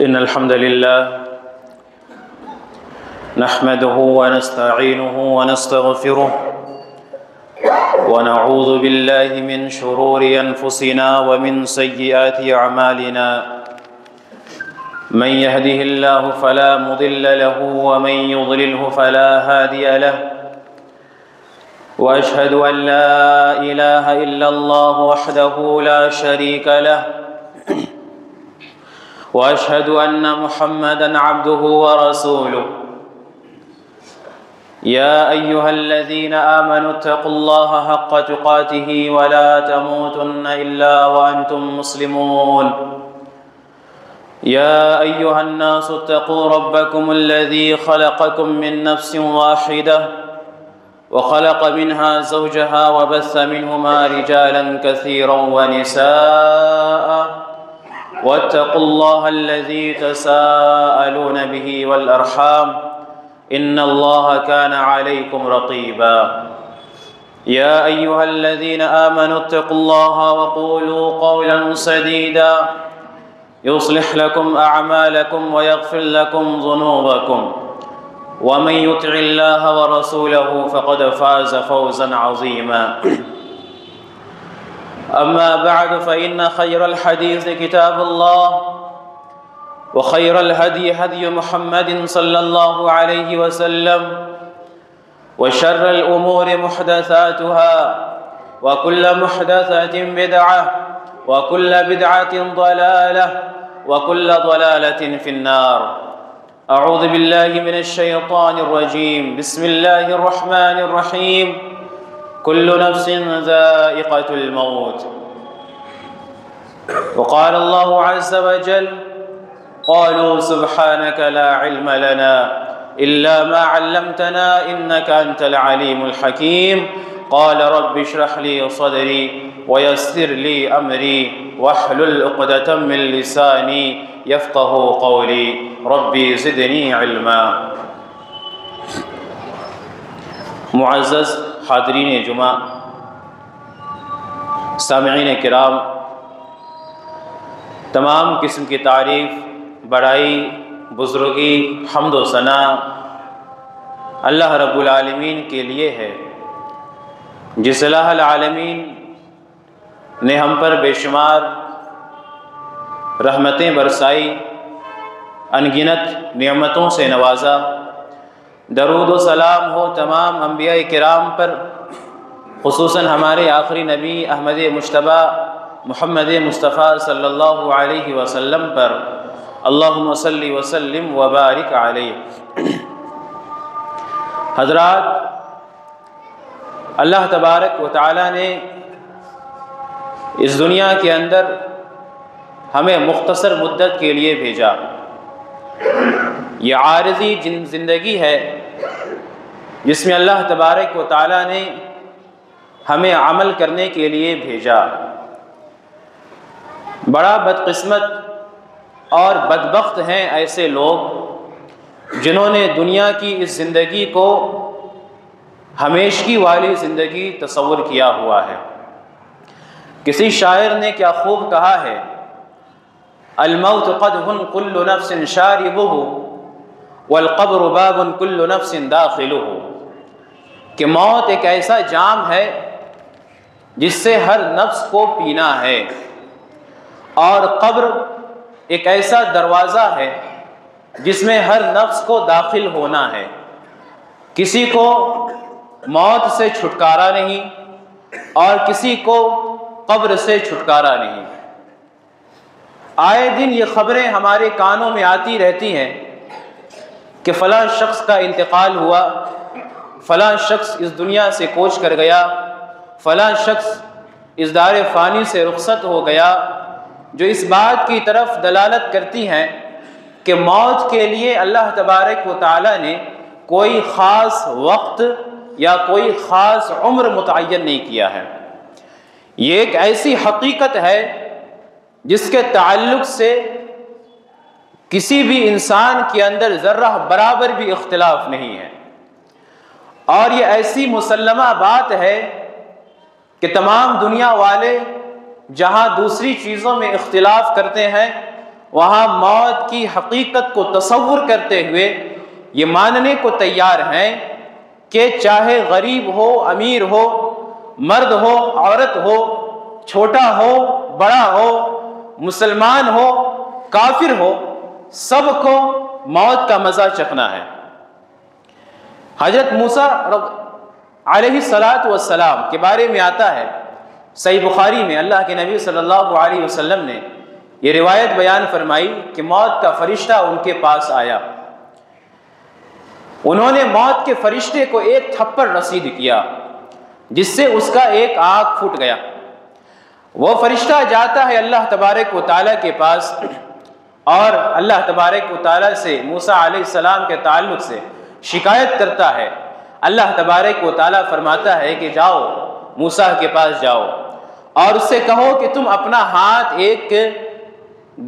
إن الحمد لله نحمده ونستعينه ونستغفره ونعوذ بالله من شرور أنفسنا ومن سيئات أعمالنا من يهده الله فلا مضل له ومن يضلله فلا هادي له وأشهد أن لا إله إلا الله وحده لا شريك له وأشهد أن محمدًا عبده ورسوله يا أيها الذين آمنوا اتقوا الله حق تقاته ولا تموتن إلا وأنتم مسلمون يا أيها الناس اتقوا ربكم الذي خلقكم من نفس واحدة وخلق منها زوجها وبث منهما رجالا كثيرا ونساء واتقوا الله الذي تساءلون به والأرحام إن الله كان عليكم رقيبا يا أيها الذين آمنوا اتقوا الله وقولوا قولا سديدا يصلح لكم أعمالكم ويغفر لكم ذنوبكم ومن يطع الله ورسوله فقد فاز فوزا عظيما أما بعد فإن خير الحديث كتاب الله وخير الهدي هدي محمد صلى الله عليه وسلم وشر الأمور محدثاتها وكل محدثة بدعة وكل بدعة ضلالة وكل ضلالة في النار أعوذ بالله من الشيطان الرجيم بسم الله الرحمن الرحيم كل نفس ذائقة الموت وقال الله عز وجل قالوا سبحانك لا علم لنا إلا ما علمتنا إنك أنت العليم الحكيم قال رب اشرح لي صدري ويسر لي أمري واحلل عقدة من لساني يفقه قولي ربي زدني علما. معزز حاضرین جمعہ، سامعین کرام، تمام قسم کی تعریف، بڑائی، بزرگی، حمد و ثنا اللہ رب العالمین کے لیے ہے، جس الہ العالمین نے ہم پر بے شمار رحمتیں برسائی، انگنت نعمتوں سے نوازا. درود و سلام ہو تمام انبیاء کرام پر، خصوصاً ہمارے آخری نبی احمد مجتبی محمد مصطفیٰ صلی اللہ علیہ وسلم پر. اللہم صلی وسلم وبارک علیہ. حضرات، اللہ تبارک و تعالی نے اس دنیا کے اندر ہمیں مختصر مدت کے لیے بھیجا. یہ عارضی زندگی ہے جس میں اللہ تبارک و تعالی نے ہمیں عمل کرنے کے لیے بھیجا. بڑا بدقسمت اور بدبخت ہیں ایسے لوگ جنہوں نے دنیا کی اس زندگی کو ہمیشگی والی زندگی تصور کیا ہوا ہے. کسی شاعر نے کیا خوب کہا ہے، الموت قدح كل نفس شاربه والقبر باب كل نفس داخله، کہ موت ایک ایسا جام ہے جس سے ہر نفس کو پینا ہے، اور قبر ایک ایسا دروازہ ہے جس میں ہر نفس کو داخل ہونا ہے. کسی کو موت سے چھٹکارا نہیں اور کسی کو قبر سے چھٹکارا نہیں. آئے دن یہ خبریں ہمارے کانوں میں آتی رہتی ہیں کہ فلاں شخص کا انتقال ہوا، فلاں شخص اس دنیا سے کوچ کر گیا، فلاں شخص اس دار فانی سے رخصت ہو گیا، جو اس بات کی طرف دلالت کرتی ہیں کہ موت کے لیے اللہ تبارک و تعالی نے کوئی خاص وقت یا کوئی خاص عمر متعین نہیں کیا ہے. یہ ایک ایسی حقیقت ہے جس کے تعلق سے کسی بھی انسان کے اندر ذرہ برابر بھی اختلاف نہیں ہے، اور یہ ایسی مسلمہ بات ہے کہ تمام دنیا والے جہاں دوسری چیزوں میں اختلاف کرتے ہیں وہاں موت کی حقیقت کو تصور کرتے ہوئے یہ ماننے کو تیار ہیں کہ چاہے غریب ہو، امیر ہو، مرد ہو، عورت ہو، چھوٹا ہو، بڑا ہو، مسلمان ہو، کافر ہو، سب کو موت کا مزہ چکھنا ہے۔ حضرت موسیٰ علیہ السلام کے بارے میں آتا ہے صحیح بخاری میں، اللہ کے نبی صلی اللہ علیہ وسلم نے یہ روایت بیان فرمائی کہ موت کا فرشتہ ان کے پاس آیا، انہوں نے موت کے فرشتے کو ایک تھپڑ رسید کیا جس سے اس کا ایک آنکھ پھٹ گیا۔ وہ فرشتہ جاتا ہے اللہ تبارک و تعالیٰ کے پاس اور اللہ تبارک و تعالیٰ سے موسیٰ علیہ السلام کے تعلق سے شکایت کرتا ہے۔ اللہ تبارک و تعالیٰ فرماتا ہے کہ جاؤ موسیٰ کے پاس جاؤ اور اس سے کہو کہ تم اپنا ہاتھ ایک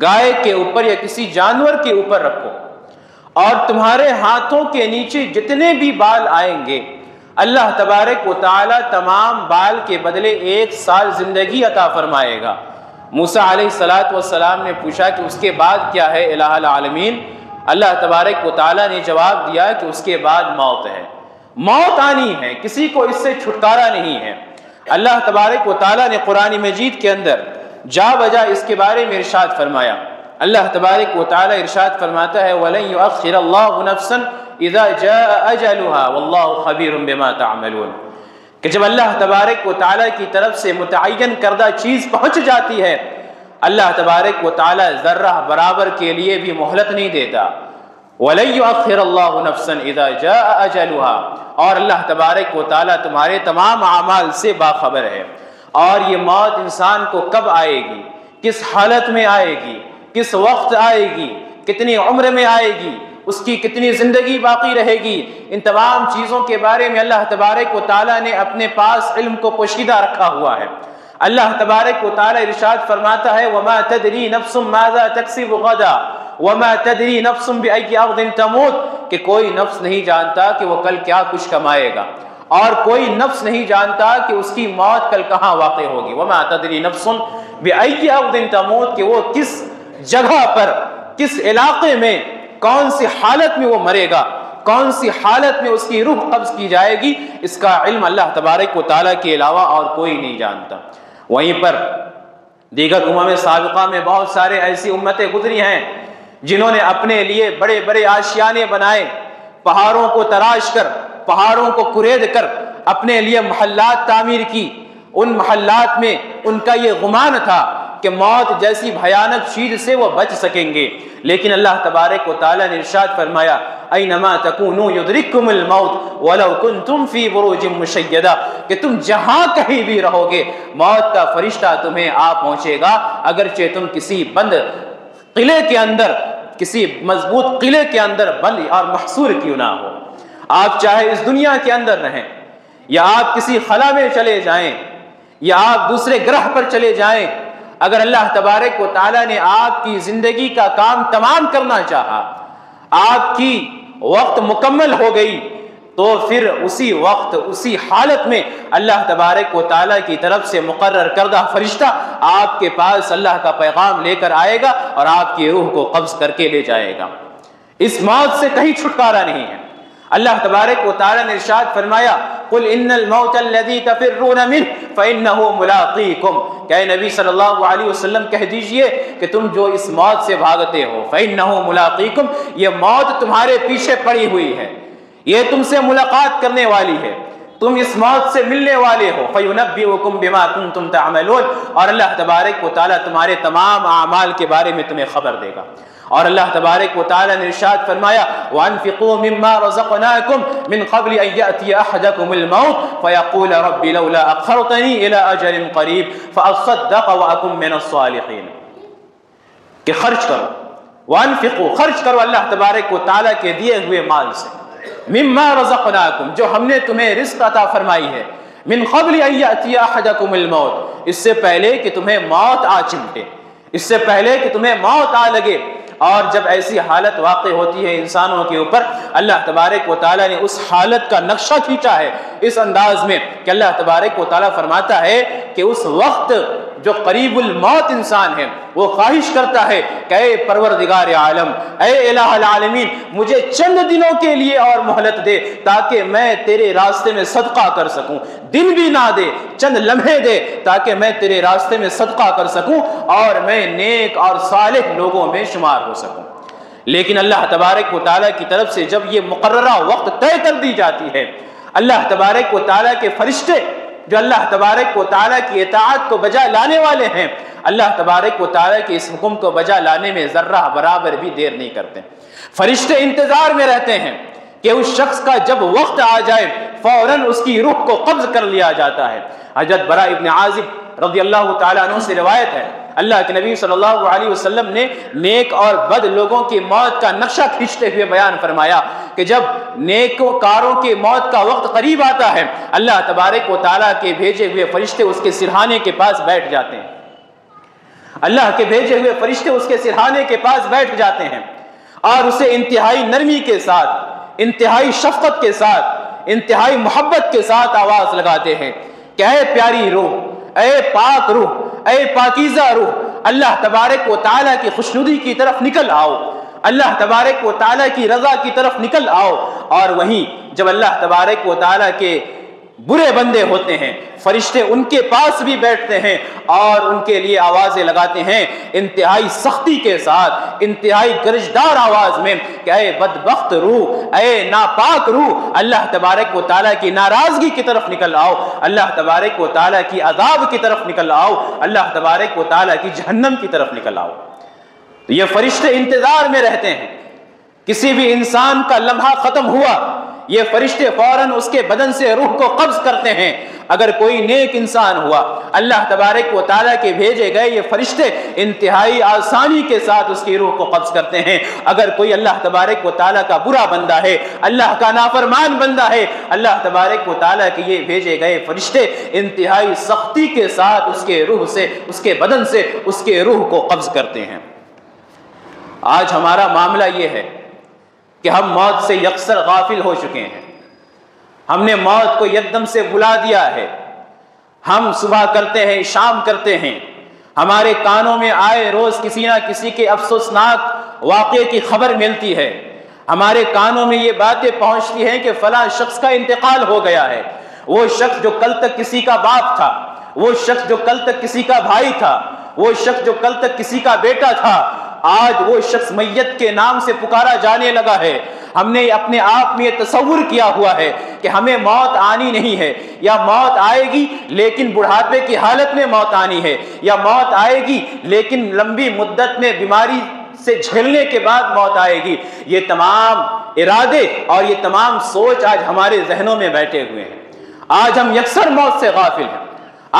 گائے کے اوپر یا کسی جانور کے اوپر رکھو اور تمہارے ہاتھوں کے نیچے جتنے بھی بال آئیں گے اللہ تبارک و تعالیٰ تمام بال کے بدلے 1 سال زندگی عطا فرمائے گا۔ موسیٰ علیہ السلام نے پوچھا کہ اس کے بعد کیا ہے الہ العالمین؟ اللہ تبارک و تعالیٰ نے جواب دیا کہ اس کے بعد موت ہے، موت آنی ہے، کسی کو اس سے چھٹکارا نہیں ہے۔ اللہ تبارک و تعالیٰ نے قرآن مجید کے اندر جا بجا اس کے بارے میں ارشاد فرمایا۔ اللہ تبارک و تعالیٰ ارشاد فرماتا ہے وَلَن يُؤَخِّرَ اللَّهُ نَفْسًا إِذَا جَاءَ أَجَلُهَا وَاللَّهُ خَبِيرٌ بِمَا تَعْمَلُونَ، کہ جب اللہ تبارک و تعالیٰ کی طرف سے متعین کردہ چیز پہنچ جاتی ہے اللہ تبارک و تعالیٰ ذرہ برابر کے لیے بھی مہلت نہیں دیتا۔ وَلَن يُؤَخِّرَ اللَّهُ نَفْسًا إِذَا جَاءَ أَجَلُهَا، اور اللہ تبارک و تعالیٰ تمہارے تمام اعمال سے باخبر ہے۔ اور یہ موت انسان کو کب آئے گی، کس حالت میں آئے گی، کس وقت آئے گی، کتنی عمر میں آئے گی، اس کی کتنی زندگی باقی رہے گی، ان تمام چیزوں کے بارے میں اللہ تبارک و تعالیٰ نے اپنے پاس علم کو پوشیدہ رکھا ہوا ہے۔ اللہ تبارک و تعالیٰ ارشاد فرماتا ہے وَمَا تَدْرِي نَفْسٌ مَاذَا تَكْسِبُ غَدًا وَمَا تَدْرِي نَفْسٌ بِأَيِّ أَرْضٍ تَمُوتُ، کہ کوئی نفس نہیں جانتا کہ وہ کل کیا کچھ کمائے گا، اور کوئی نفس نہیں جانتا کہ اس کی موت کل کہاں واقع ہوگی۔ وَمَا تَدْرِي نَفْسٌ بِأَيِّ أَرْضٍ تَمُوتُ، کہ وہ کس جگہ پر، کس علاقے میں، کون سی حالت میں وہ مرے گا، کون سی حالت میں اس کی روح قبض کی جائے گی، اس کا علم اللہ تبارک و تعالیٰ کے علاوہ اور کوئی نہیں جانتا۔ وہیں پر دیگر امم سابقہ میں بہت سارے ایسی امتیں گزری ہیں جنہوں نے اپنے لیے بڑے بڑے آشیانے بنائے، پہاڑوں کو تراش کر، پہاڑوں کو کُرید کر اپنے لیے محلات تعمیر کی۔ ان محلات میں ان کا یہ گمان تھا کہ موت جیسی بھیانک چیز سے وہ بچ سکیں گے، لیکن اللہ تبارک و تعالیٰ نے ارشاد فرمایا اینما تکونوا یدرککم الموت ولو کنتم فی بروج مشیدہ، کہ تم جہاں کہیں بھی رہو گے موت کا فرشتہ تمہیں آ پہنچے گا، اگرچہ تم کسی بند قلعے کے اندر، کسی مضبوط قلعے کے اندر بند اور محصور کیوں نہ ہو۔ آپ چاہے اس دنیا کے اندر رہیں یا آپ کسی خلا میں چلے جائیں یا آپ دوسرے گرہ پر چلے جائیں، اگر اللہ تبارک و تعالیٰ نے آپ کی زندگی کا کام تمام کرنا چاہا، آپ کی وقت مکمل ہو گئی، تو پھر اسی وقت اسی حالت میں اللہ تبارک و تعالیٰ کی طرف سے مقرر کردہ فرشتہ آپ کے پاس اللہ کا پیغام لے کر آئے گا اور آپ کی روح کو قبض کر کے لے جائے گا۔ اس موت سے کہیں چھٹکارا نہیں ہے۔ اللہ تبارک و تعالیٰ نے ارشاد فرمایا قل ان الموت الذي تفرون منه فانه ملاقيكم، کہ اے نبی صلی اللہ علیہ وسلم کہہ دیجئے کہ تم جو اس موت سے بھاگتے ہو فانه ملاقيكم، یہ موت تمہارے پیچھے پڑی ہوئی ہے، یہ تم سے ملاقات کرنے والی ہے، تم اس موت سے ملنے والے ہو۔ فَيُنَبِّئُكُم بِمَا كُنتُمْ تَعْمَلُونَ، اور اللہ تبارک و تعالیٰ تمہارے تمام اعمال کے بارے میں تمہیں خبر دے گا۔ اور اللہ تبارک و تعالیٰ نے ارشاد فرمایا وَأَنفِقُوا مِمَّا رَزَقْنَاكُمْ مِنْ قَبْلِ أَن يَأْتِيَ أَحَدَكُمُ الْمَوْتُ فَيَقُولَ رَبِّ لَوْلَا أَخَّرْتَنِي إِلَىٰ أَجَلٍ قَرِيبٍ فَأَصَّدَّقَ وَأَكُن مِّنَ الصَّالِحِينَ، کہ خرچ کرو، وَأَنفِقُوا، خرچ کرو اللہ تبارک و تعالیٰ کے دیے ہوئے مال سے، مِمَّا رَزَقْنَاكُمْ، جو ہم نے تمہیں رزق عطا فرمائی ہے، مِنْ قَبْلِ أَن يَأْتِيَ أَحَدَكُمُ الْمَوْتُ، اس سے پہلے کہ تمہیں موت آ چمٹے، اس سے پہلے کہ تمہیں موت آ لگے۔ اور جب ایسی حالت واقع ہوتی ہے انسانوں کے اوپر، اللہ تبارک و تعالیٰ نے اس حالت کا نقشہ کھینچا ہے اس انداز میں کہ اللہ تبارک و تعالیٰ فرماتا ہے کہ اس وقت جو قریب الموت انسان ہے وہ خواہش کرتا ہے کہ اے پروردگار عالم، اے الہ العالمین، مجھے چند دنوں کے لیے اور مہلت دے تاکہ میں تیرے راستے میں صدقہ کر سکوں، دن بھی نہ دے، چند لمحے دے تاکہ میں تیرے راستے میں صدقہ کر سکوں اور میں نیک اور صالح لوگوں میں شمار ہو سکوں۔ لیکن اللہ تبارک و تعالیٰ کی طرف سے جب یہ مقررہ وقت طے کر دی جاتی ہے، اللہ تبارک و تعالیٰ کے فرشتے جو اللہ تبارک و تعالیٰ کی اطاعت کو بجا لانے والے ہیں، اللہ تبارک و تعالیٰ کے اس حکم کو بجا لانے میں ذرہ برابر بھی دیر نہیں کرتے۔ فرشتے انتظار میں رہتے ہیں کہ اس شخص کا جب وقت آ جائے فوراً اس کی روح کو قبض کر لیا جاتا ہے۔ حضرت براء ابن عازب رضی اللہ تعالیٰ عنہ سے روایت ہے، اللہ کے نبی صلی اللہ علیہ وسلم نے نیک اور بد لوگوں کی موت کا نقشہ کھینچتے ہوئے بیان فرمایا کہ جب نیکوکاروں کی موت کا وقت قریب آتا ہے، اللہ تبارک و تعالیٰ کے بھیجے ہوئے فرشتے اس کے سرہانے کے پاس بیٹھ جاتے ہیں۔ اللہ کے بھیجے ہوئے فرشتے اس کے سرہانے کے پاس بیٹھ جاتے ہیں اور اسے انتہائی نرمی کے ساتھ، انتہائی شفقت کے ساتھ، انتہائی محبت کے ساتھ آواز لگاتے ہیں کہ اے پیاری روح، اے پاک روح، اے پاکیزہ روح، اللہ تبارک و تعالیٰ کی خوشنودی کی طرف نکل آؤ، اللہ تبارک و تعالیٰ کی رضا کی طرف نکل آؤ۔ اور وہیں جب اللہ تبارک و تعالیٰ کے برے بندے ہوتے ہیں، فرشتے ان کے پاس بھی بیٹھتے ہیں اور ان کے لیے آوازیں لگاتے ہیں انتہائی سختی کے ساتھ، انتہائی گرجدار آواز میں کہ اے بدبخت روح، اے ناپاک روح، اللہ تبارک و تعالیٰ کی ناراضگی کی طرف نکل آؤ، اللہ تبارک و تعالیٰ کی عذاب کی طرف نکل آؤ، اللہ تبارک و تعالیٰ کی جہنم کی طرف نکل آؤ۔ تو یہ فرشتے انتظار میں رہتے ہیں، کسی بھی انسان کا لمحہ ختم ہوا یہ فرشتے فوراً اس کے بدن سے روح کو قبض کرتے ہیں۔ اگر کوئی نیک انسان ہوا، اللہ تبارک و تعالیٰ کے بھیجے گئے یہ فرشتے انتہائی آسانی کے ساتھ اس کی روح کو قبض کرتے ہیں۔ اگر کوئی اللہ تبارک و تعالیٰ کا برا بندہ ہے، اللہ کا نافرمان بندہ ہے، اللہ تبارک و تعالیٰ کے یہ بھیجے گئے فرشتے انتہائی سختی کے ساتھ اس کے روح سے، اس کے بدن سے اس کے روح کو قبض کرتے ہیں۔ آج ہمارا معاملہ یہ ہے کہ ہم موت سے یکسر غافل ہو چکے ہیں، ہم نے موت کو یکدم سے بھلا دیا ہے۔ ہم صبح کرتے ہیں، شام کرتے ہیں، ہمارے کانوں میں آئے روز کسی نہ کسی کے افسوسناک واقعے کی خبر ملتی ہے، ہمارے کانوں میں یہ باتیں پہنچتی ہیں کہ فلاں شخص کا انتقال ہو گیا ہے، وہ شخص جو کل تک کسی کا باپ تھا، وہ شخص جو کل تک کسی کا بھائی تھا، وہ شخص جو کل تک کسی کا بیٹا تھا، آج وہ شخص میت کے نام سے پکارا جانے لگا ہے۔ ہم نے اپنے آپ میں یہ تصور کیا ہوا ہے کہ ہمیں موت آنی نہیں ہے، یا موت آئے گی لیکن بڑھاپے کی حالت میں موت آنی ہے، یا موت آئے گی لیکن لمبی مدت میں بیماری سے جھیلنے کے بعد موت آئے گی۔ یہ تمام ارادے اور یہ تمام سوچ آج ہمارے ذہنوں میں بیٹھے ہوئے ہیں۔ آج ہم یکسر موت سے غافل ہیں،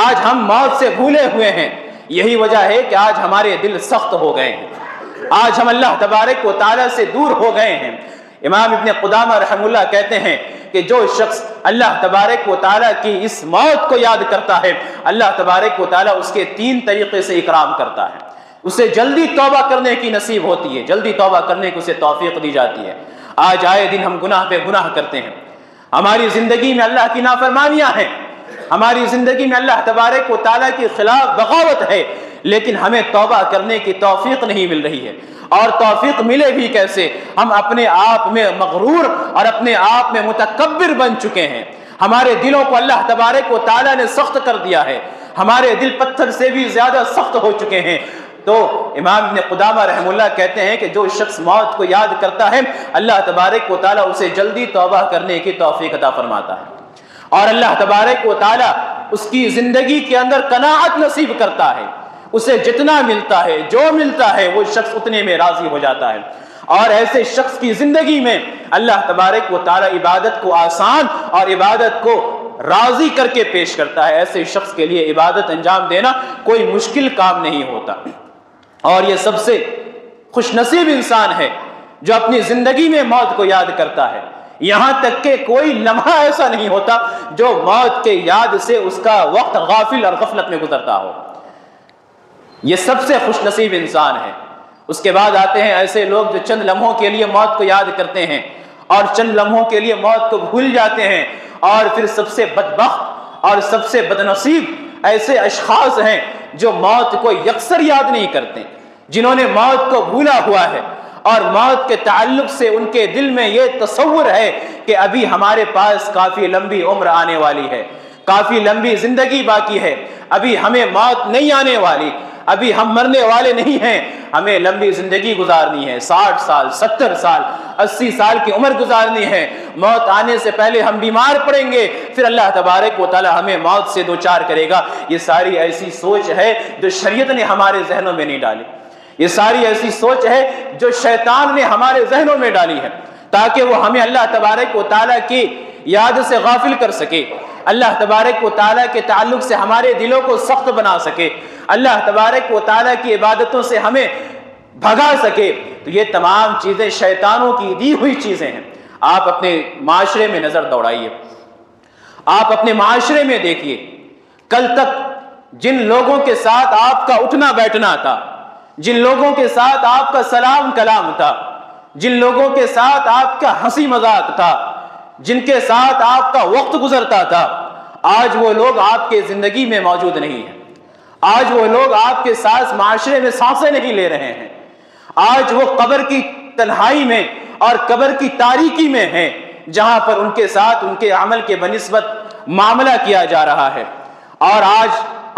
آج ہم موت سے بھولے ہوئے ہیں۔ یہی وجہ ہے کہ آج ہمارے دل سخت ہو گئے ہیں، آج ہم اللہ تبارک و تعالیٰ سے دور ہو گئے ہیں۔ امام ابن قدامہ رحم اللہ کہتے ہیں کہ جو شخص اللہ تبارک و تعالیٰ کی اس موت کو یاد کرتا ہے، اللہ تبارک و تعالیٰ اس کے 3 طریقے سے اکرام کرتا ہے۔ اسے جلدی توبہ کرنے کی نصیب ہوتی ہے، جلدی توبہ کرنے کی اسے توفیق دی جاتی ہے۔ آج آئے دن ہم گناہ پہ گناہ کرتے ہیں، ہماری زندگی میں اللہ کی نافرمانیاں ہیں، ہماری زندگی میں اللہ تبارک و تعالیٰ کے خلاف بغاوت ہے، لیکن ہمیں توبہ کرنے کی توفیق نہیں مل رہی ہے۔ اور توفیق ملے بھی کیسے؟ ہم اپنے آپ میں مغرور اور اپنے آپ میں متکبر بن چکے ہیں۔ ہمارے دلوں کو اللہ تبارک و تعالیٰ نے سخت کر دیا ہے، ہمارے دل پتھر سے بھی زیادہ سخت ہو چکے ہیں۔ تو امام ابن قدامہ رحم اللہ کہتے ہیں کہ جو شخص موت کو یاد کرتا ہے، اللہ تبارک و تعالیٰ اسے جلدی توبہ کرنے کی توفیق عطا فرماتا ہے، اور اللہ تبارک و تعالیٰ اس کی زندگی کے اندر قناعت نصیب کرتا ہے۔ اسے جتنا ملتا ہے، جو ملتا ہے، وہ شخص اتنے میں راضی ہو جاتا ہے، اور ایسے شخص کی زندگی میں اللہ تبارک و تعالیٰ عبادت کو آسان اور عبادت کو راضی کر کے پیش کرتا ہے۔ ایسے شخص کے لیے عبادت انجام دینا کوئی مشکل کام نہیں ہوتا، اور یہ سب سے خوش نصیب انسان ہے جو اپنی زندگی میں موت کو یاد کرتا ہے۔ یہاں تک کہ کوئی لمحہ ایسا نہیں ہوتا جو موت کے یاد سے اس کا وقت غافل اور غفلت میں گزرتا ہو۔ یہ سب سے خوش نصیب انسان ہے۔ اس کے بعد آتے ہیں ایسے لوگ جو چند لمحوں کے لیے موت کو یاد کرتے ہیں اور چند لمحوں کے لیے موت کو بھول جاتے ہیں، اور پھر سب سے بدبخت اور سب سے بدنصیب ایسے اشخاص ہیں جو موت کو یکسر یاد نہیں کرتے، جنہوں نے موت کو بھولا ہوا ہے، اور موت کے تعلق سے ان کے دل میں یہ تصور ہے کہ ابھی ہمارے پاس کافی لمبی عمر آنے والی ہے، کافی لمبی زندگی باقی ہے، ابھی ہمیں موت نہیں آنے والی، ابھی ہم مرنے والے نہیں ہیں، ہمیں لمبی زندگی گزارنی ہے، 60 سال 70 سال 80 سال کی عمر گزارنی ہے، موت آنے سے پہلے ہم بیمار پڑیں گے، پھر اللہ تبارک و تعالی ہمیں موت سے دوچار کرے گا۔ یہ ساری ایسی سوچ ہے جو شریعت نے ہمارے ذہنوں میں نہیں ڈالی، یہ ساری ایسی سوچ ہے جو شیطان نے ہمارے ذہنوں میں ڈالی ہے، تاکہ وہ ہمیں اللہ تبارک و تعالی کی یاد سے غافل کر سکے، اللہ تبارک و تعالیٰ کے تعلق سے ہمارے دلوں کو سخت بنا سکے، اللہ تبارک و تعالیٰ کی عبادتوں سے ہمیں بھگا سکے۔ تو یہ تمام چیزیں شیطانوں کی دی ہوئی چیزیں ہیں۔ آپ اپنے معاشرے میں نظر دوڑائیے، آپ اپنے معاشرے میں دیکھیے، کل تک جن لوگوں کے ساتھ آپ کا اٹھنا بیٹھنا تھا، جن لوگوں کے ساتھ آپ کا سلام کلام تھا، جن لوگوں کے ساتھ آپ کا ہنسی مذاق تھا، جن کے ساتھ آپ کا وقت گزرتا تھا، آج وہ لوگ آپ کے زندگی میں موجود نہیں ہیں، آج وہ لوگ آپ کے ساتھ معاشرے میں سانسیں نہیں لے رہے ہیں، آج وہ قبر کی تنہائی میں اور قبر کی تاریکی میں ہیں، جہاں پر ان کے ساتھ ان کے عمل کے بنسبت معاملہ کیا جا رہا ہے۔ اور آج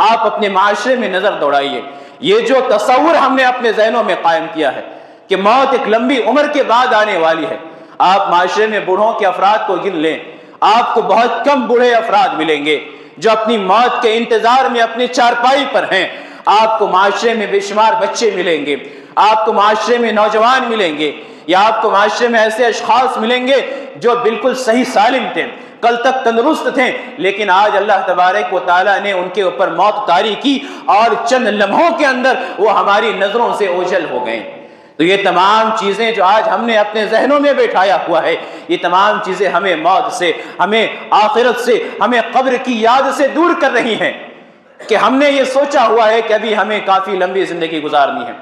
آپ اپنے معاشرے میں نظر دوڑائیے، یہ جو تصور ہم نے اپنے ذہنوں میں قائم کیا ہے کہ موت ایک لمبی عمر کے بعد آنے والی ہے، آپ معاشرے میں بوڑھوں کے افراد کو گن لیں، آپ کو بہت کم بوڑھے افراد ملیں گے جو اپنی موت کے انتظار میں اپنی چارپائی پر ہیں۔ آپ کو معاشرے میں بے شمار بچے ملیں گے، آپ کو معاشرے میں نوجوان ملیں گے، یا آپ کو معاشرے میں ایسے اشخاص ملیں گے جو بالکل صحیح سالم تھے، کل تک تندرست تھے، لیکن آج اللہ تبارک و تعالیٰ نے ان کے اوپر موت طاری کی اور چند لمحوں کے اندر وہ ہماری نظروں سے اوجھل ہو گئے۔ تو یہ تمام چیزیں جو آج ہم نے اپنے ذہنوں میں بیٹھایا ہوا ہے، یہ تمام چیزیں ہمیں موت سے، ہمیں آخرت سے، ہمیں قبر کی یاد سے دور کر رہی ہیں، کہ ہم نے یہ سوچا ہوا ہے کہ ابھی ہمیں کافی لمبی زندگی گزارنی ہے،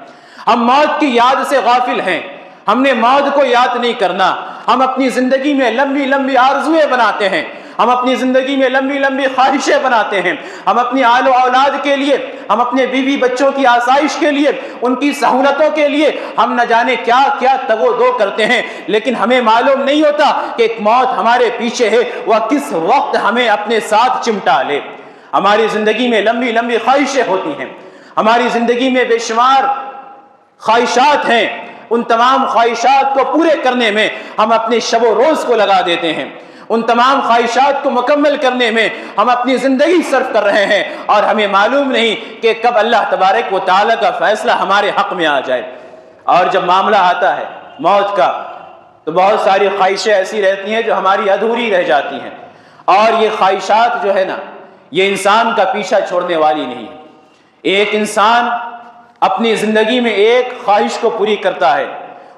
ہم موت کی یاد سے غافل ہیں، ہم نے موت کو یاد نہیں کرنا، ہم اپنی زندگی میں لمبی لمبی آرزویں بناتے ہیں، ہم اپنی زندگی میں لمبی لمبی خواہشیں بناتے ہیں، ہم اپنی آل و اولاد کے لیے، ہم اپنے بیوی بچوں کی آسائش کے لیے، ان کی سہولتوں کے لیے ہم نہ جانے کیا کیا تگ و دو کرتے ہیں، لیکن ہمیں معلوم نہیں ہوتا کہ ایک موت ہمارے پیچھے ہے، وہ کس وقت ہمیں اپنے ساتھ چمٹا لے۔ ہماری زندگی میں لمبی لمبی خواہشیں ہوتی ہیں، ہماری زندگی میں بے شمار خواہشات ہیں، ان تمام خواہشات کو پورے کرنے میں ہم اپنے شب و روز کو لگا دیتے ہیں، ان تمام خواہشات کو مکمل کرنے میں ہم اپنی زندگی صرف کر رہے ہیں، اور ہمیں معلوم نہیں کہ کب اللہ تبارک و تعالیٰ کا فیصلہ ہمارے حق میں آ جائے۔ اور جب معاملہ آتا ہے موت کا تو بہت ساری خواہشیں ایسی رہتی ہیں جو ہماری ادھوری رہ جاتی ہیں، اور یہ خواہشات جو ہے نا، یہ انسان کا پیچھا چھوڑنے والی نہیں ہے۔ ایک انسان اپنی زندگی میں ایک خواہش کو پوری کرتا ہے،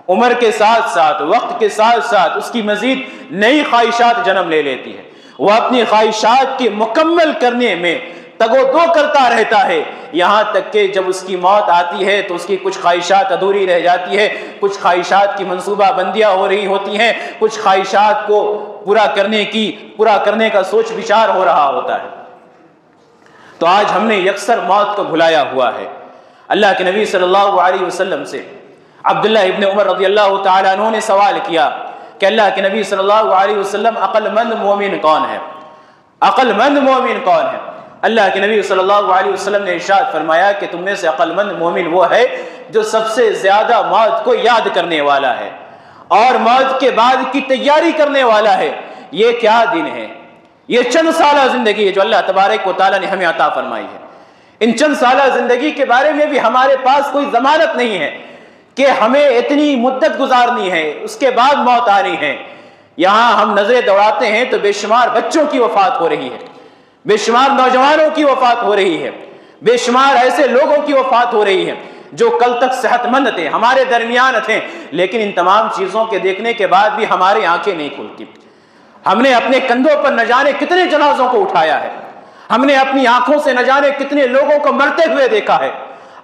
عمر کے ساتھ ساتھ، وقت کے ساتھ ساتھ اس کی مزید نئی خواہشات جنم لے لیتی ہے، وہ اپنی خواہشات کی مکمل کرنے میں تگ و دو کرتا رہتا ہے، یہاں تک کہ جب اس کی موت آتی ہے تو اس کی کچھ خواہشات ادھوری رہ جاتی ہے، کچھ خواہشات کی منصوبہ بندیاں ہو رہی ہوتی ہیں، کچھ خواہشات کو پورا کرنے کا سوچ بچار ہو رہا ہوتا ہے۔ تو آج ہم نے یکسر موت کو بھلایا ہوا ہے۔ اللہ کے نبی صلی اللہ علیہ وسلم سے عبداللہ ابن عمر رضی اللہ تعالیٰ عنہ نے سوال کیا کہ اللہ کے نبی صلی اللہ علیہ وسلم عقل مند مومن کون ہے؟ عقل مند مومن کون ہے؟ اللہ کے نبی صلی اللہ علیہ وسلم نے ارشاد فرمایا کہ تم میں سے عقل مند مومن وہ ہے جو سب سے زیادہ موت کو یاد کرنے والا ہے اور موت کے بعد کی تیاری کرنے والا ہے۔ یہ کیا دن ہے، یہ چند سالہ زندگی ہے جو اللہ تبارک و تعالیٰ نے ہمیں عطا فرمائی ہے۔ ان چند سالہ زندگی کے بارے میں بھی ہمارے پاس کوئی ضمانت نہیں ہے کہ ہمیں اتنی مدت گزارنی ہے، اس کے بعد موت آنی ہے۔ یہاں ہم نظریں دوڑاتے ہیں تو بے شمار بچوں کی وفات ہو رہی ہے، بے شمار نوجوانوں کی وفات ہو رہی ہے، بے شمار ایسے لوگوں کی وفات ہو رہی ہے جو کل تک صحت مند تھے، ہمارے درمیان تھے، لیکن ان تمام چیزوں کے دیکھنے کے بعد بھی ہماری آنکھیں نہیں کھلتی۔ ہم نے اپنے کندھوں پر نہ جانے کتنے جنازوں کو اٹھایا ہے، ہم نے اپنی آنکھوں سے نہ جانے کتنے لوگوں کو مرتے ہوئے دیکھا ہے،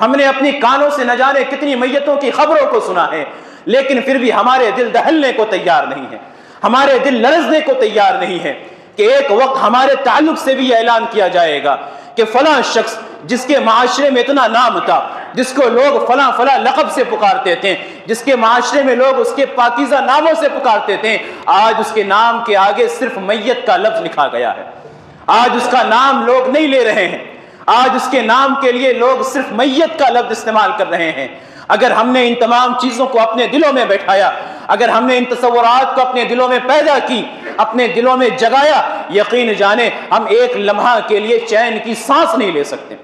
ہم نے اپنی کانوں سے نہ جانے کتنی میتوں کی خبروں کو سنا ہے، لیکن پھر بھی ہمارے دل دہلنے کو تیار نہیں ہے، ہمارے دل لرزنے کو تیار نہیں ہے کہ ایک وقت ہمارے تعلق سے بھی یہ اعلان کیا جائے گا کہ فلاں شخص جس کے معاشرے میں اتنا نام تھا، جس کو لوگ فلاں فلاں لقب سے پکارتے تھے، جس کے معاشرے میں لوگ اس کے پاکیزہ ناموں سے پکارتے تھے، آج اس کے نام کے آگے صرف میت کا لفظ لکھا گیا ہے۔ آج اس کا نام لوگ نہیں لے رہے ہیں، آج اس کے نام کے لیے لوگ صرف میت کا لفظ استعمال کر رہے ہیں۔ اگر ہم نے ان تمام چیزوں کو اپنے دلوں میں بیٹھایا، اگر ہم نے ان تصورات کو اپنے دلوں میں پیدا کی، اپنے دلوں میں جگایا، یقین جانے ہم ایک لمحہ کے لیے چین کی سانس نہیں لے سکتے۔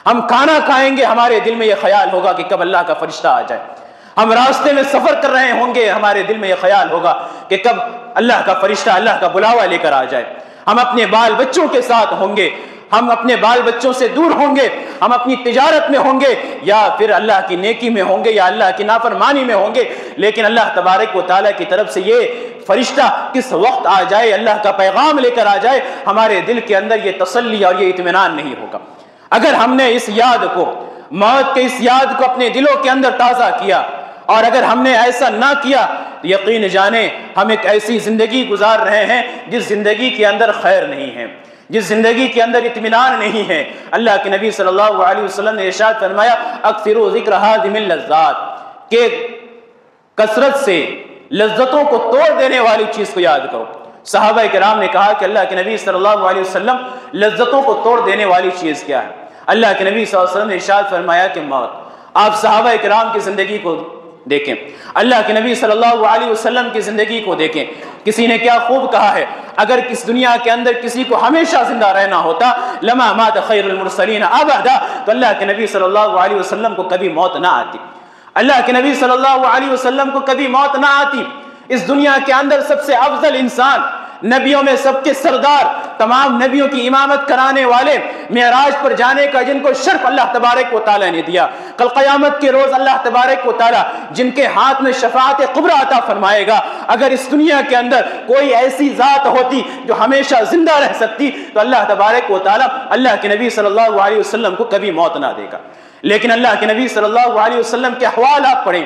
ہم کھانا کھائیں گے، ہمارے دل میں یہ خیال ہوگا کہ کب اللہ کا فرشتہ آ جائے۔ ہم راستے میں سفر کر رہے ہوں گے، ہمارے دل میں یہ خیال ہوگا کہ کب اللہ کا فرشتہ اللہ کا بلاوا لے کر آ جائے۔ ہم اپنے بال بچوں کے ساتھ ہوں گے، ہم اپنے بال بچوں سے دور ہوں گے، ہم اپنی تجارت میں ہوں گے، یا پھر اللہ کی نیکی میں ہوں گے، یا اللہ کی نافرمانی میں ہوں گے، لیکن اللہ تبارک و تعالیٰ کی طرف سے یہ فرشتہ کس وقت آ جائے، اللہ کا پیغام لے کر آ جائے، ہمارے دل کے اندر یہ تسلی اور یہ اطمینان نہیں ہوگا۔ اگر ہم نے اس یاد کو، موت کے اس یاد کو اپنے دلوں کے اندر تازہ کیا، اور اگر ہم نے ایسا نہ کیا تو یقین جانے ہم ایک ایسی زندگی گزار رہے ہیں جس زندگی کے اندر خیر نہیں ہے، جس زندگی کے اندر اطمینان نہیں ہے۔ اللہ کے نبی صلی اللہ علیہ وسلم نے ارشاد فرمایا اکثروا ذکر ہادم اللذات، کہ کثرت سے لذتوں کو توڑ دینے والی چیز کو یاد کرو۔ صحابہ کرام نے کہا کہ اللہ کے نبی صلی اللہ علیہ وسلم لذتوں کو توڑ دینے والی چیز کیا ہے؟ اللہ کے نبی صلی اللہ علیہ وسلم نے ارشاد فرمایا کہ موت۔ آپ صحابہ کرام کی زندگی کو دیکھیں، اللہ کے نبی صلی اللہ علیہ وسلم کی زندگی کو دیکھیں، کسی نے کیا خوب کہا ہے، اگر اس دنیا کے اندر کسی کو ہمیشہ زندہ رہنا ہوتا لما مات خیر المرسلین ابدا، تو اللہ کے نبی صلی اللہ علیہ وسلم کو کبھی موت نہ آتی، اللہ کے نبی صلی اللہ علیہ وسلم کو کبھی موت نہ آتی۔ اس دنیا کے اندر سب سے افضل انسان، نبیوں میں سب کے سردار، تمام نبیوں کی امامت کرانے والے، معراج پر جانے کا جن کو شرف اللہ تبارک و تعالیٰ نے دیا، کل قیامت کے روز اللہ تبارک و تعالیٰ جن کے ہاتھ میں شفاعت کبریٰ عطا فرمائے گا، اگر اس دنیا کے اندر کوئی ایسی ذات ہوتی جو ہمیشہ زندہ رہ سکتی تو اللہ تبارک و تعالیٰ اللہ کے نبی صلی اللہ علیہ وسلم کو کبھی موت نہ دے گا۔ لیکن اللہ کے نبی صلی اللہ علیہ وسلم کے احوال آپ پڑھیں،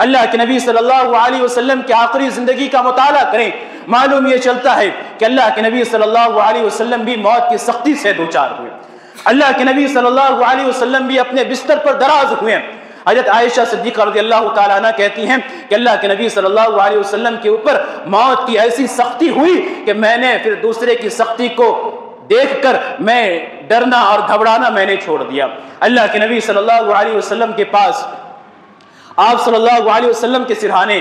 اللہ کے نبی صلی اللہ علیہ وسلم کی آخری زندگی کا مطالعہ کریں، معلوم یہ چلتا ہے کہ اللہ کے نبی صلی اللہ علیہ وسلم بھی موت کی سختی سے دوچار ہوئے، اللہ کے نبی صلی اللہ علیہ وسلم بھی اپنے بستر پر دراز ہوئے۔ حضرت عائشہ صدیقہ رضی اللہ تعالیٰ عنہ کہتی ہیں کہ اللہ کے نبی صلی اللہ علیہ وسلم کے اوپر موت کی ایسی سختی ہوئی کہ میں نے پھر دوسرے کی سختی کو دیکھ کر میں ڈرنا اور گھبرانا میں نے چھوڑ دیا۔ اللہ کے نبی صلی اللہ علیہ وسلم کے پاس آپ صلی اللہ علیہ وسلم کے سرہانے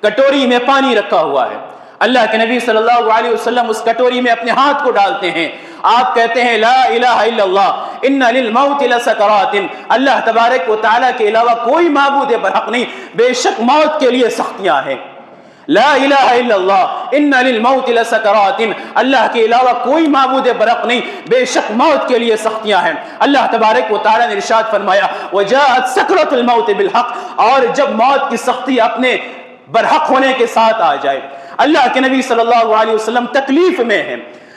کٹوری میں پانی رکھا ہوا ہے، اللہ کے نبی صلی اللہ علیہ وسلم اس کٹوری میں اپنے ہاتھ کو ڈالتے ہیں، آپ کہتے ہیں لا الہ الا اللہ ان للموت لسکرات، اللہ تبارک و تعالیٰ کے علاوہ کوئی معبود برحق نہیں، بے شک موت کے لیے سختیاں ہیں۔ لا الہ الا اللہ ان للموت لسکرات، اللہ کے علاوہ کوئی معبود برحق نہیں، بے شک موت کے لیے سختیاں ہیں۔ اللہ تبارک و تعالیٰ نے ارشاد فرمایا وجاءت سکرۃ الموت بالحق، اور جب موت کی سختی اپنے برحق ہونے کے ساتھ آ جائے، اللہ کے نبی صلی اللہ علیہ وسلم تکلیف میں ہیں،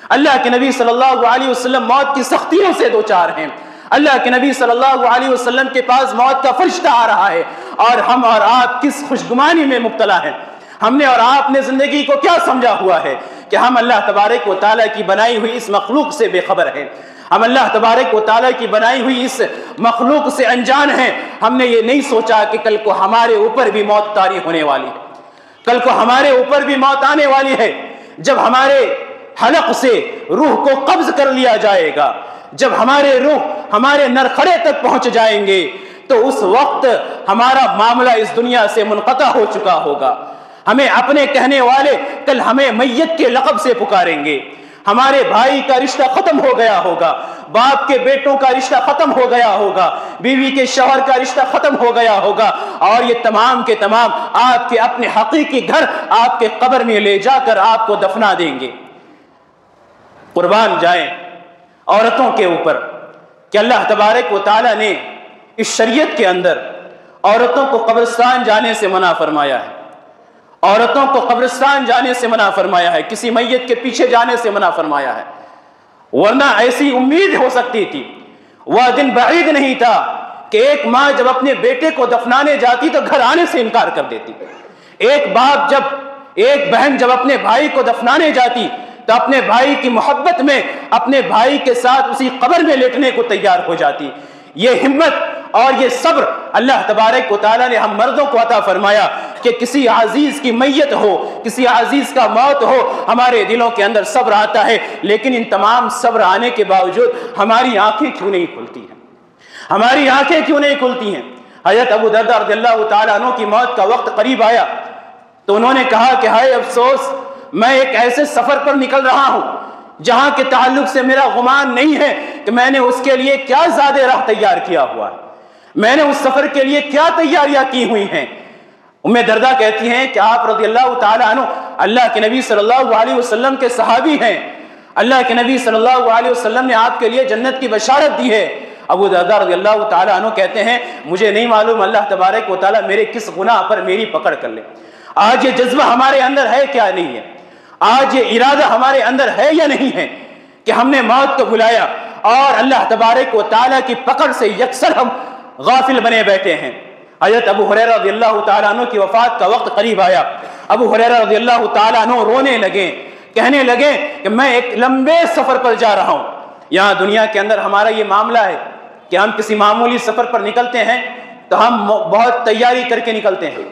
اللہ کے نبی صلی اللہ علیہ وسلم موت کی سختیوں سے دوچار ہیں، اللہ کے نبی صلی اللہ علیہ وسلم کے پاس موت کا فرشتہ آ رہا ہے، اور ہم اور آپ کس خوشگمانی میں مبتلا ہیں۔ ہم نے اور آپ نے زندگی کو کیا سمجھا ہوا ہے کہ ہم اللہ تبارک و تعالیٰ کی بنائی ہوئی اس مخلوق سے بے خبر ہیں، ہم اللہ تبارک و تعالیٰ کی بنائی ہوئی اس مخلوق سے انجان ہیں۔ ہم نے یہ نہیں سوچا کہ کل کو ہمارے اوپر بھی موت طاری ہونے والی ہے، کل کو ہمارے اوپر بھی موت آنے والی ہے، جب ہمارے حلق سے روح کو قبض کر لیا جائے گا، جب ہمارے روح ہمارے نرخڑے تک پہنچ جائیں گے تو اس وقت ہمارا معاملہ اس دنیا سے منقطع ہو چکا ہوگا۔ ہمیں اپنے کہنے والے کل ہمیں میت کے لقب سے پکاریں گے، ہمارے بھائی کا رشتہ ختم ہو گیا ہوگا، باپ کے بیٹوں کا رشتہ ختم ہو گیا ہوگا، بیوی کے شوہر کا رشتہ ختم ہو گیا ہوگا، اور یہ تمام کے تمام آپ کے اپنے حقیقی گھر آپ کے قبر میں لے جا کر آپ کو دفنا دیں گے۔ قربان جائیں عورتوں کے اوپر کہ اللہ تبارک و تعالیٰ نے اس شریعت کے اندر عورتوں کو قبرستان جانے سے منع فرمایا ہے، عورتوں کو قبرستان جانے سے منع فرمایا ہے، کسی میت کے پیچھے جانے سے منع فرمایا ہے، ورنہ ایسی امید ہو سکتی تھی، وہ دن بعید نہیں تھا کہ ایک ماں جب اپنے بیٹے کو دفنانے جاتی تو گھر آنے سے انکار کر دیتی، ایک باپ جب، ایک بہن جب اپنے بھائی کو دفنانے جاتی تو اپنے بھائی کی محبت میں اپنے بھائی کے ساتھ اسی قبر میں لیٹنے کو تیار ہو جاتی۔ یہ ہمت اور یہ صبر اللہ تبارک و تعالیٰ نے ہم مردوں کو عطا فرمایا کہ کسی عزیز کی میت ہو، کسی عزیز کا موت ہو، ہمارے دلوں کے اندر صبر آتا ہے، لیکن ان تمام صبر آنے کے باوجود ہماری آنکھیں کیوں نہیں کھلتی ہیں؟ ہماری آنکھیں کیوں نہیں کھلتی ہیں؟ حضرت ابو درداء رضی اللہ تعالیٰ عنہ کی موت کا وقت قریب آیا تو انہوں نے کہا کہ ہائے افسوس، میں ایک ایسے سفر پر نکل رہا ہوں جہاں کے تعلق سے میرا گمان نہیں ہے کہ میں نے اس کے لیے کیا زیادہ راہ تیار کیا ہوا ہے، میں نے اس سفر کے لیے کیا تیاریاں کی ہوئی ہیں۔ ام درداء کہتی ہیں کہ آپ رضی اللہ تعالیٰ عنہ اللہ کے نبی صلی اللہ علیہ وسلم کے صحابی ہیں، اللہ کے نبی صلی اللہ علیہ وسلم نے آپ کے لیے جنت کی بشارت دی ہے۔ ابو درداء رضی اللہ تعالیٰ عنہ کہتے ہیں مجھے نہیں معلوم اللہ تبارک و تعالیٰ میرے کس گناہ پر میری پکڑ کر لے۔ آج یہ جذبہ ہمارے اندر ہے کیا نہیں ہے؟ آج یہ ارادہ ہمارے اندر ہے یا نہیں ہے کہ ہم نے موت کو بلایا اور اللہ تبارک و تعالیٰ کی پکڑ سے یکسر ہم غافل بنے بیٹھے ہیں۔ حضرت ابو ہریرہ رضی اللہ تعالیٰ عنہ کی وفات کا وقت قریب آیا۔ ابو ہریرہ رضی اللہ تعالیٰ عنہ رونے لگے، کہنے لگے کہ میں ایک لمبے سفر پر جا رہا ہوں۔ یہاں دنیا کے اندر ہمارا یہ معاملہ ہے کہ ہم کسی معمولی سفر پر نکلتے ہیں تو ہم بہت تیاری کر کے نکلتے ہیں،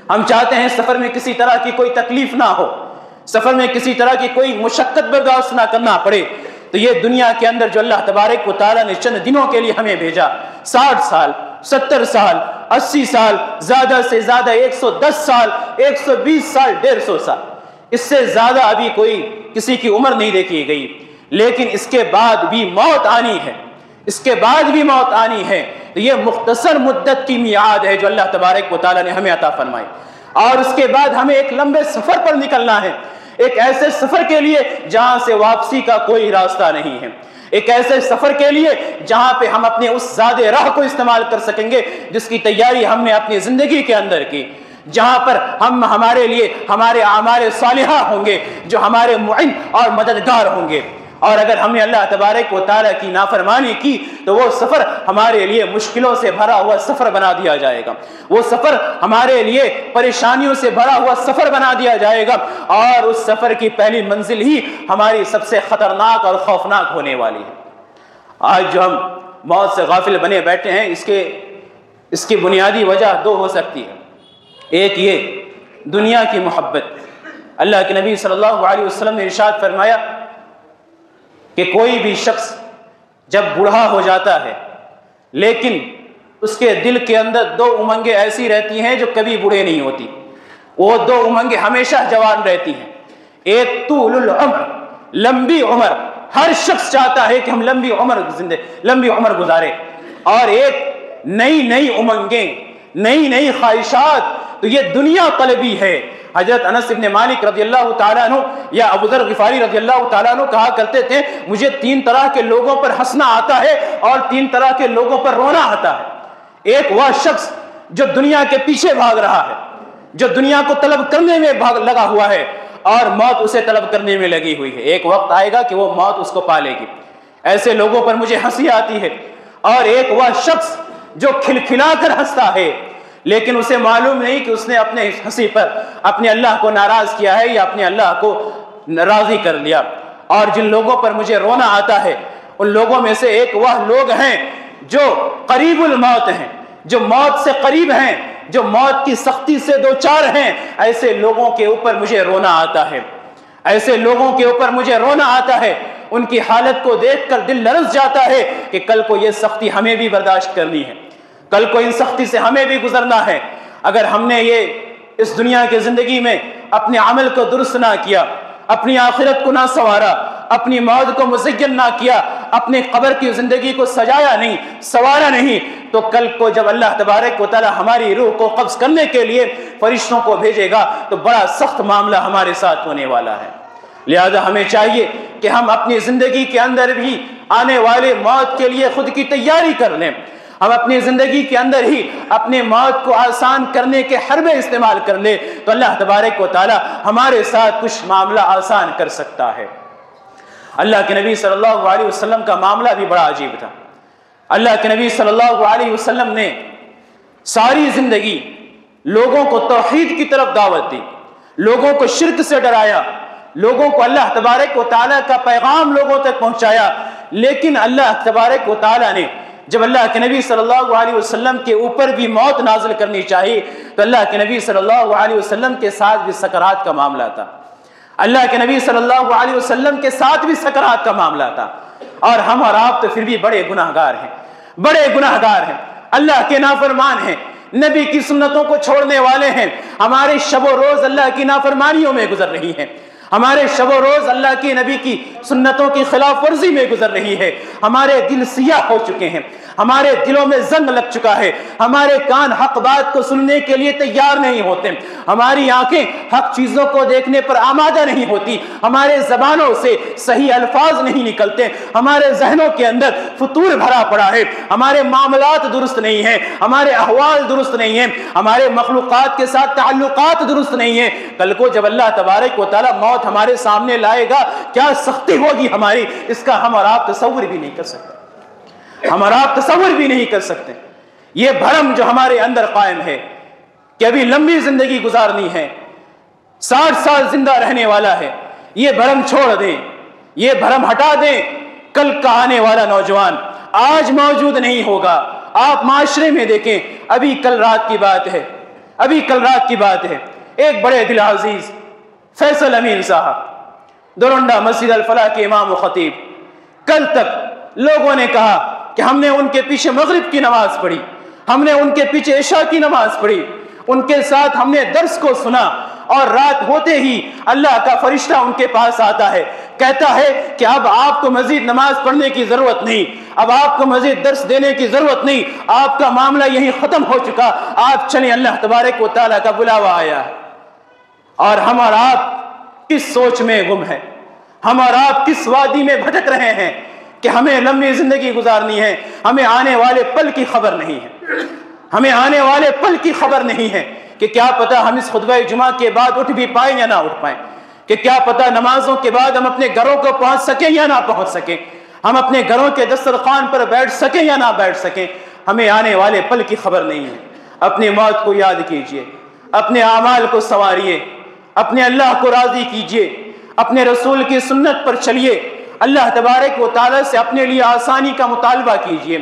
ہم چاہتے ہیں سفر میں کسی طرح کی کوئی تکلیف نہ ہو، سفر میں کسی طرح کی کوئی مشقت برداشت نہ کرنا پڑے۔ تو یہ دنیا کے اندر جو اللہ تبارک و تعالیٰ نے چند دنوں کے لیے ہمیں بھیجا، 60 سال 70 سال 80 سال زیادہ سے زیادہ 110 سال 120 سال 150 سال، اس سے زیادہ ابھی کوئی کسی کی عمر نہیں دیکھی گئی، لیکن اس کے بعد بھی موت آنی ہے، اس کے بعد بھی موت آنی ہے۔ تو یہ مختصر مدت کی میعاد ہے جو اللہ تبارک و تعالیٰ نے ہمیں عطا فرمائی، اور اس کے بعد ہمیں ایک لمبے سفر پر نکلنا ہے، ایک ایسے سفر کے لیے جہاں سے واپسی کا کوئی راستہ نہیں ہے، ایک ایسے سفر کے لیے جہاں پہ ہم اپنے اس زیادہ راہ کو استعمال کر سکیں گے جس کی تیاری ہم نے اپنی زندگی کے اندر کی، جہاں پر ہم ہمارے لیے ہمارے اعمال صالحہ ہوں گے جو ہمارے معین اور مددگار ہوں گے۔ اور اگر ہم نے اللہ تبارک و تعالیٰ کی نافرمانی کی تو وہ سفر ہمارے لیے مشکلوں سے بھرا ہوا سفر بنا دیا جائے گا، وہ سفر ہمارے لیے پریشانیوں سے بھرا ہوا سفر بنا دیا جائے گا، اور اس سفر کی پہلی منزل ہی ہماری سب سے خطرناک اور خوفناک ہونے والی ہے۔ آج جو ہم موت سے غافل بنے بیٹھے ہیں اس کی بنیادی وجہ دو ہو سکتی ہے۔ ایک یہ دنیا کی محبت، اللہ کے نبی صلی اللہ علیہ وسلم نے ارشاد فرمایا کہ کوئی بھی شخص جب بوڑھا ہو جاتا ہے لیکن اس کے دل کے اندر دو امنگیں ایسی رہتی ہیں جو کبھی بوڑھے نہیں ہوتی، وہ دو امنگیں ہمیشہ جوان رہتی ہیں۔ ایک طول العمر، لمبی عمر، ہر شخص چاہتا ہے کہ ہم لمبی عمر گزارے، اور ایک نئی امنگیں، نئی خواہشات، تو یہ دنیا طلبی ہے۔ حضرت انس بن مالک رضی اللہ تعالیٰ عنہ یا ابو ذر غفاری رضی اللہ تعالیٰ عنہ کہا کرتے تھے مجھے 3 طرح کے لوگوں پر ہنسنا آتا ہے اور 3 طرح کے لوگوں پر رونا آتا ہے۔ ایک وہ شخص جو دنیا کے پیچھے بھاگ رہا ہے، جو دنیا کو طلب کرنے میں لگا ہوا ہے اور موت اسے طلب کرنے میں لگی ہوئی ہے، ایک وقت آئے گا کہ وہ موت اس کو پالے گی، ایسے لوگوں پر مجھے ہنسی آتی ہے۔ اور ایک وہ شخص جو کھلکھلا کر ہنستا ہے لیکن اسے معلوم نہیں کہ اس نے اپنے ہنسی پر اپنے اللہ کو ناراض کیا ہے یا اپنے اللہ کو راضی کر لیا۔ اور جن لوگوں پر مجھے رونا آتا ہے ان لوگوں میں سے ایک وہ لوگ ہیں جو قریب الموت ہیں، جو موت سے قریب ہیں، جو موت کی سختی سے دوچار ہیں، ایسے لوگوں کے اوپر مجھے رونا آتا ہے، ایسے لوگوں کے اوپر مجھے رونا آتا ہے۔ ان کی حالت کو دیکھ کر دل لرز جاتا ہے کہ کل کو یہ سختی ہمیں بھی برداشت کرنی ہے، کل کو ان سختی سے ہمیں بھی گزرنا ہے۔ اگر ہم نے یہ اس دنیا کی زندگی میں اپنے عمل کو درست نہ کیا، اپنی آخرت کو نہ سنوارا، اپنی موت کو مزین نہ کیا، اپنے قبر کی زندگی کو سجایا نہیں، سنوارا نہیں، تو کل کو جب اللہ تبارک و تعالی ہماری روح کو قبض کرنے کے لیے فرشتوں کو بھیجے گا تو بڑا سخت معاملہ ہمارے ساتھ ہونے والا ہے۔ لہذا ہمیں چاہیے کہ ہم اپنی زندگی کے اندر بھی آنے والے موت کے لیے خود کی تیاری کر لیں، ہم اپنی زندگی کے اندر ہی اپنے موت کو آسان کرنے کے حربے استعمال کر لیں تو اللہ تبارک و تعالی ہمارے ساتھ کچھ معاملہ آسان کر سکتا ہے۔ اللہ کے نبی صلی اللہ علیہ وسلم کا معاملہ بھی بڑا عجیب تھا۔ اللہ کے نبی صلی اللہ علیہ وسلم نے ساری زندگی لوگوں کو توحید کی طرف دعوت دی، لوگوں کو شرک سے ڈرایا، لوگوں کو اللہ تبارک و تعالیٰ کا پیغام لوگوں تک پہنچایا، لیکن اللہ تبارک و تعالیٰ نے جب اللہ کے نبی صلی اللہ علیہ وسلم کے اوپر بھی موت نازل کرنی چاہیے تو اللہ کے نبی صلی اللہ علیہ وسلم کے ساتھ بھی سکرات کا معاملہ تھا، اللہ کے نبی صلی اللہ علیہ وسلم کے ساتھ بھی سکرات کا معاملہ تھا، اور ہم اور آپ تو پھر بھی بڑے گناہگار ہیں، بڑے گناہگار ہیں، اللہ کے نافرمان ہیں، نبی کی سنتوں کو چھوڑنے والے ہیں، ہمارے شب و روز اللہ کی نافرمانیوں میں گزر رہی ہیں، ہمارے شب و روز اللہ کی نبی کی سنتوں کی خلاف ورزی میں گزر رہی ہے، ہمارے دل سیاہ ہو چکے ہیں، ہمارے دلوں میں زنگ لگ چکا ہے، ہمارے کان حق بات کو سننے کے لیے تیار نہیں ہوتے، ہماری آنکھیں حق چیزوں کو دیکھنے پر آمادہ نہیں ہوتی، ہمارے زبانوں سے صحیح الفاظ نہیں نکلتے، ہمارے ذہنوں کے اندر فتور بھرا پڑا ہے، ہمارے معاملات درست نہیں ہیں، ہمارے احوال درست نہیں ہیں، ہمارے مخلوقات کے ساتھ تعلقات درست نہیں ہیں۔ کل کو جب اللہ تبارک و تعالیٰ موت ہمارے سامنے لائے گا، کیا سختی ہوگی ہماری، اس کا ہم اور آپ تصور بھی نہیں کر سکتے، ہم اور آپ تصور بھی نہیں کر سکتے۔ یہ بھرم جو ہمارے اندر قائم ہے کہ ابھی لمبی زندگی گزارنی ہے، 60 سال زندہ رہنے والا ہے، یہ بھرم چھوڑ دیں، یہ بھرم ہٹا دیں۔ کل کا آنے والا نوجوان آج موجود نہیں ہوگا۔ آپ معاشرے میں دیکھیں، ابھی کل رات کی بات ہے، ابھی کل رات کی بات ہے، ایک بڑے دل عزیز فیصل امین صاحب درنڈا مسجد الفلاح کے امام و خطیب، کل تک لوگوں نے کہا کہ ہم نے ان کے پیچھے مغرب کی نماز پڑھی، ہم نے ان کے پیچھے عشاء کی نماز پڑھی، ان کے ساتھ ہم نے درس کو سنا، اور رات ہوتے ہی اللہ کا فرشتہ ان کے پاس آتا ہے، کہتا ہے کہ اب آپ کو مزید نماز پڑھنے کی ضرورت نہیں، اب آپ کو مزید درس دینے کی ضرورت نہیں، آپ کا معاملہ یہیں ختم ہو چکا، آپ چلیں، اللہ تبارک و تعالیٰ کا بلاوا آیا ہے۔ اور ہم اور آپ کس سوچ میں گم ہیں، ہم اور آپ کس وادی میں بھٹک رہے ہیں کہ ہمیں لمبی زندگی گزارنی ہے، ہمیں آنے والے پل کی خبر نہیں ہے، ہمیں آنے والے پل کی خبر نہیں ہے کہ کیا پتہ ہم اس خطبہ جمعہ کے بعد اٹھ بھی پائیں یا نہ اٹھ پائیں، کہ کیا پتہ نمازوں کے بعد ہم اپنے گھروں کو پہنچ سکیں یا نہ پہنچ سکیں، ہم اپنے گھروں کے دسترخوان پر بیٹھ سکیں یا نہ بیٹھ سکیں، ہمیں آنے والے پل کی خبر نہیں ہے۔ اپنی موت کو یاد کیجئے، اپنے اعمال کو سنواریے، اپنے اللہ کو راضی کیجئے، اپنے رسول کی سنت پر چلیے، اللہ تبارک و تعالیٰ سے اپنے لیے آسانی کا مطالبہ کیجئے،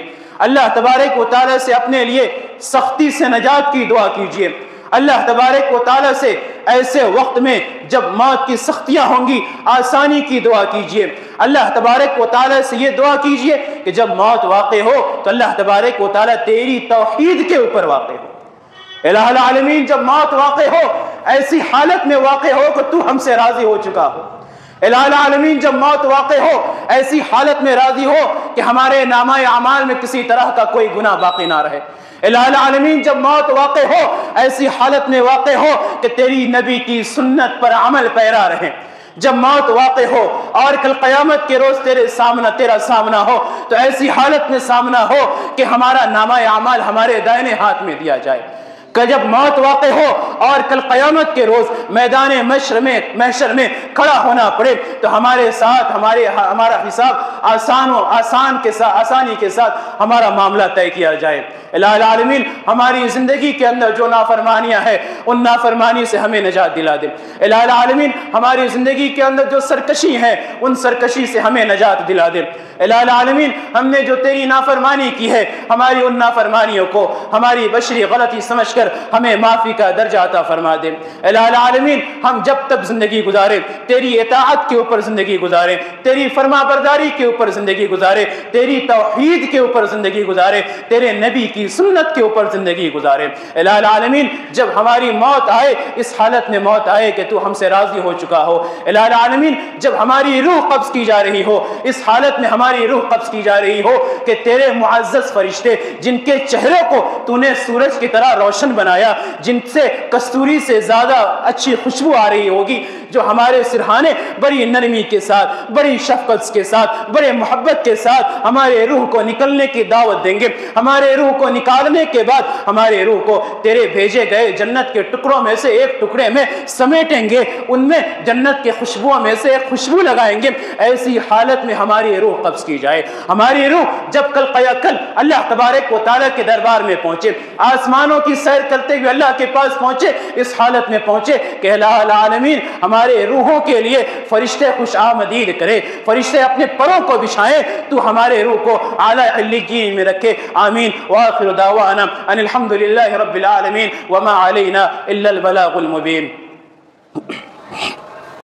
اللہ تبارک و تعالیٰ سے اپنے لیے سختی سے نجات کی دعا کیجئے، اللہ تبارک و تعالیٰ سے ایسے وقت میں جب موت کی سختیاں ہوں گی آسانی کی دعا کیجئے، اللہ تبارک و تعالیٰ سے یہ دعا کیجئے کہ جب موت واقع ہو تو اللہ تبارک و تعالیٰ تیری توحید کے اوپر واقع ہو۔ الہ العالمین جب موت واقع ہو ایسی حالت میں واقع ہو کہ تو ہم سے راضی ہو چکا ہو۔ الہ العالمین جب موت واقع ہو ایسی حالت میں راضی ہو کہ ہمارے نامہ اعمال میں کسی طرح کا کوئی گناہ باقی نہ رہے۔ الہ العالمین جب موت واقع ہو ایسی حالت میں واقع ہو کہ تیری نبی کی سنت پر عمل پیرا رہے۔ جب موت واقع ہو اور کل قیامت کے روز تیرا سامنا ہو تو ایسی حالت میں سامنا ہو کہ ہمارا نامہ اعمال ہمارے دائنے ہاتھ میں دیا جائے۔ کہ جب موت واقع ہو اور کل قیامت کے روز میدان محشر میں کھڑا ہونا پڑے تو ہمارے ساتھ ہمارا حساب آسانی کے ساتھ ہمارا معاملہ طے کیا جائے۔ الہ العالمین ہماری زندگی کے اندر جو نافرمانیاں ہیں ان نافرمانی سے ہمیں نجات دلا دے۔ الہ العالمین ہماری زندگی کے اندر جو سرکشی ہے ان سرکشی سے ہمیں نجات دلا دے۔ الہ العالمین ہم نے جو تیری نافرمانی کی ہے ہماری ان نافرمانیوں کو ہماری بشری غلطی سمجھ کر ہمیں معافی کا درجہ عطا فرما دے۔ الہ العالمین ہم جب تک زندگی گزارے تیری اطاعت کے اوپر زندگی گزارے، تیری فرما برداری کے اوپر زندگی گزارے، تیری توحید کے اوپر زندگی گزارے، تیرے نبی کی سنت کے اوپر زندگی گزارے۔ الہ العالمین جب ہماری موت آئے اس حالت میں موت آئے کہ تو ہم سے راضی ہو چکا ہو۔ الہ العالمین جب ہماری روح قبض کی جا رہی ہو اس حالت میں ہماری روح قبض کی جا رہی ہو کہ تیرے معزز فرشتے جن کے چہروں کو تو نے سورج کی طرح روشن بنایا، جن سے کستوری سے زیادہ اچھی خوشبو آ رہی ہوگی، جو ہمارے سرہانے بڑی نرمی کے ساتھ، بڑی شفقت کے ساتھ، بڑے محبت کے ساتھ ہمارے روح کو نکلنے کی دعوت دیں گے، ہمارے روح کو نکالنے کے بعد ہمارے روح کو تیرے بھیجے گئے جنت کے ٹکڑوں میں سے ایک ٹکڑے میں سمیٹیں گے، ان میں جنت کے خوشبوؤں میں سے ایک خوشبو لگائیں گے۔ ایسی حالت میں ہماری روح قبض کی جائے، ہماری روح جب کل اللہ تبارک و تعالیٰ کے دربار میں پہنچے، آسمانوں کی سیر کرتے ہوئے اللہ کے پاس پہنچے، اس حالت میں پہنچے کہ الہ العالمین ہمارے روحوں کے لیے فرشتے خوش آمدید کرے، فرشتے اپنے پروں کو بچھائیں، تو ہمارے روح کو اعلیٰ علیین میں رکھے، آمین۔ وآخر دعوانا ان الحمد للہ رب العالمین وما علینا الا البلاغ المبین۔